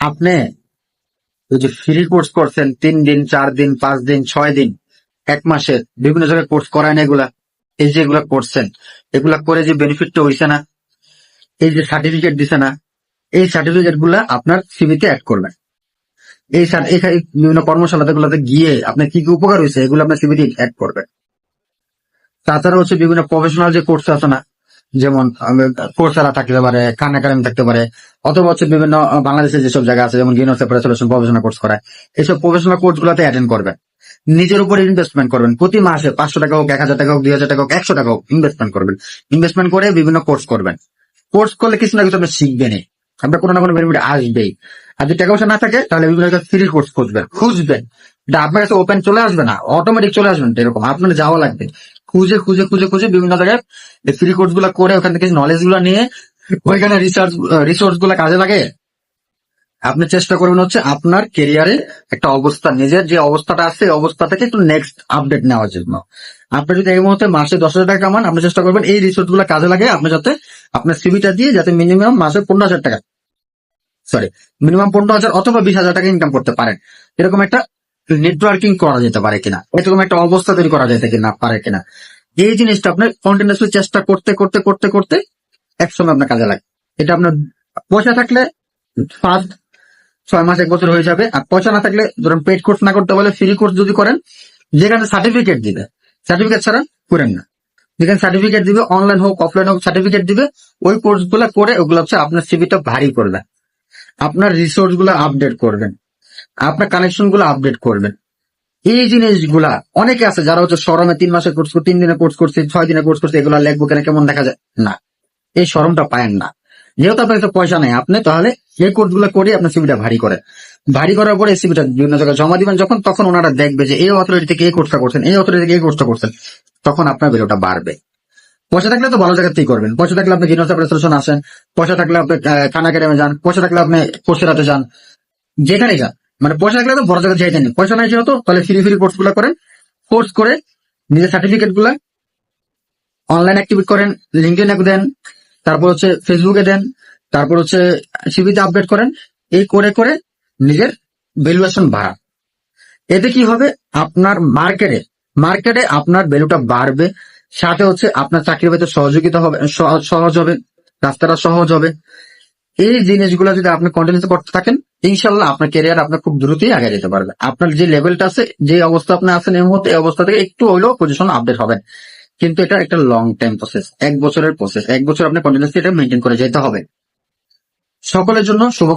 আপনি ওই যে ফ্রি কোর্স করছেন 3 দিন 4 দিন 5 দিন 6 দিন 1 মাসের বিভিন্ন জায়গায় কোর্স করায় না এগুলা, এই যে এগুলা করছেন, এগুলা করে যে বেনিফিটটা হইছে না, এই যে সার্টিফিকেট দিছে না, এই সার্টিফিকেট গুলা আপনার সিভিতে অ্যাড করবেন। এখানে বিভিন্ন কর্মশালাতে গুলাতে গিয়ে আপনার কি কি উপকার হয়েছে এগুলো আপনার সিভিতে অ্যাড করবেন। তাছাড়া হচ্ছে বিভিন্ন প্রফেশনাল যে কোর্স আছে না, যেমন কোর্সেরা থাকতে পারে, খান একাডেমি থাকতে পারে, অথবা হচ্ছে বিভিন্ন বাংলাদেশের যেসব জায়গা আছে যেমন গিনোর সেপারেশন প্রফেশনাল কোর্স করায়, এইসব প্রফেশনাল কোর্স গুলোতে অ্যাটেন্ড করবেন। নিজের উপর ইনভেস্টমেন্ট করবেন, প্রতি মাসে 500 টাকা হোক, 1000 টাকা হোক, 2000 টাকা হোক, 100 টাকা হোক, ইনভেস্টমেন্ট করবেন। ইনভেস্টমেন্ট করে বিভিন্ন কোর্স করবেন। কোর্স করলে কিছু না কিছু আপনি শিখবেনই, আপনার কোনো না কোনো বেনিফিট আসবেই। আর যদি টাকা পয়সা না থাকে তাহলে বিভিন্ন ফ্রি কোর্স খুঁজবেন। এটা আপনার কাছে ওপেন চলে আসবে না, অটোমেটিক চলে আসবেন। এরকম আপনার যাওয়া লাগবে, খুঁজে খুঁজে খুঁজে খুঁজে বিভিন্ন জায়গায় ফ্রি কোর্স গুলা করে ওখান থেকে নলেজ গুলা নিয়ে ওইখানে রিসোর্স গুলা কাজে লাগে আপনি চেষ্টা করবেন হচ্ছে আপনার কেরিয়ারে একটা অবস্থা, নিজের যে অবস্থাটা আছে এই অবস্থা থেকে একটু নেক্সট আপডেট নেওয়ার জন্য। আপনি যদি এই মুহূর্তে মাসে 10,000 টাকা কামান, আপনি চেষ্টা করবেন এই রিসোর্স গুলো কাজে লাগে আপনি যাতে আপনার সিভিটা দিয়ে যাতে মিনিমাম মাসে 15,000 টাকা, মিনিমাম 15,000 অথবা 20,000 টাকা ইনকাম করতে পারেন। এরকম একটা নেটওয়ার্কিং করা যেতে পারে কিনা, এরকম একটা অবস্থা তৈরি করা যেতে কিনা পারে কিনা, এই জিনিসটা আপনার কন্টিনিউসলি চেষ্টা করতে করতে করতে করতে একসময় আপনার কাজে লাগে। এটা আপনার পয়সা থাকলে ফার্স্ট 6 মাস 1 বছর হয়ে যাবে। আর পয়সা না থাকলে ধরুন পেড কোর্স না করতে বলে ফ্রি কোর্স যদি করেন, যেখানে সার্টিফিকেট দিবে, সার্টিফিকেট ছাড়া করেন না। যেখানে সার্টিফিকেট দিবে, অনলাইন হোক অফলাইন হোক সার্টিফিকেট দিবে, ওই কোর্স গুলা করে ওগুলো হচ্ছে আপনার সিভিটা ভারী করবে, আপনার রিসোর্স গুলো আপডেট করবেন, আপনার কানেকশন গুলো আপডেট করবেন। এই জিনিসগুলা অনেকে আছে যারা হচ্ছে শরমে 3 মাসের কোর্স, 3 দিনের কোর্স করছে, 6 দিনের কোর্স করছে, এগুলা লেখবো কেন, কেমন দেখা যায় না, এই শরমটা পায়েন না। যেহেতু আপনার কাছে পয়সা নেই, আপনি তাহলে এই কোর্স গুলো করে আপনার সিভিটা ভারী করার পরে এই সিভিটা বিভিন্ন জায়গায় জমা দিবেন যখন, তখন ওনারা দেখবে যে এই অথরিটি থেকে এই কোর্সটা করছেন, এই অথরিটি থেকে এই কোর্সটা করছেন, তখন আপনার ভ্যালুটা বাড়বে। পয়সা থাকলে তো ভালো জায়গাতেই করবেন, পয়সা থাকলে আপনি গিনোর সেপারেশন আসেন, পয়সা থাকলে আপনি খান একাডেমি যান, পয়সা থাকলে আপনি কোর্সেরাতে যান, যেখানে যান, মানে পয়সা থাকলে তো বড় জায়গায় যাইতেন, পয়সা নাই যেহেতু তাহলে ফ্রি কোর্স গুলা করেন, কোর্স করে নিজের সার্টিফিকেট গুলা অনলাইন অ্যাক্টিভেট করেন, লিঙ্কডইনে দেন, তারপর হচ্ছে ফেসবুকে দেন, তারপর হচ্ছে সিভিতে আপডেট করেন। এই করে করে নিজের ভ্যালুয়েশন বাড়ান। এতে কি হবে, আপনার মার্কেটে আপনার ভ্যালুটা বাড়বে, সাথে হচ্ছে আপনার চাকরি পেতে সহযোগিতা হবে, সহজ হবে, রাস্তাটা সহজ হবে। এই জিনিসগুলো যদি আপনি কন্টিনিউ করতে থাকেন, ইনশাল্লাহ আপনার ক্যারিয়ার আপনার খুব দ্রুতই আগে যেতে পারবে। আপনার যে লেভেলটা আছে, যে অবস্থা আপনি আছেন এই মুহূর্তে, এই অবস্থা থেকে একটু হইলেও পজিশন আপডেট হবেন। কিন্তু এটা একটা লং টাইম প্রসেস, 1 বছরের প্রসেস, 1 বছর আপনি কন্টিনিউসলি এটা মেনটেন করে যেতে হবে। সকলের জন্য শুভকামনা।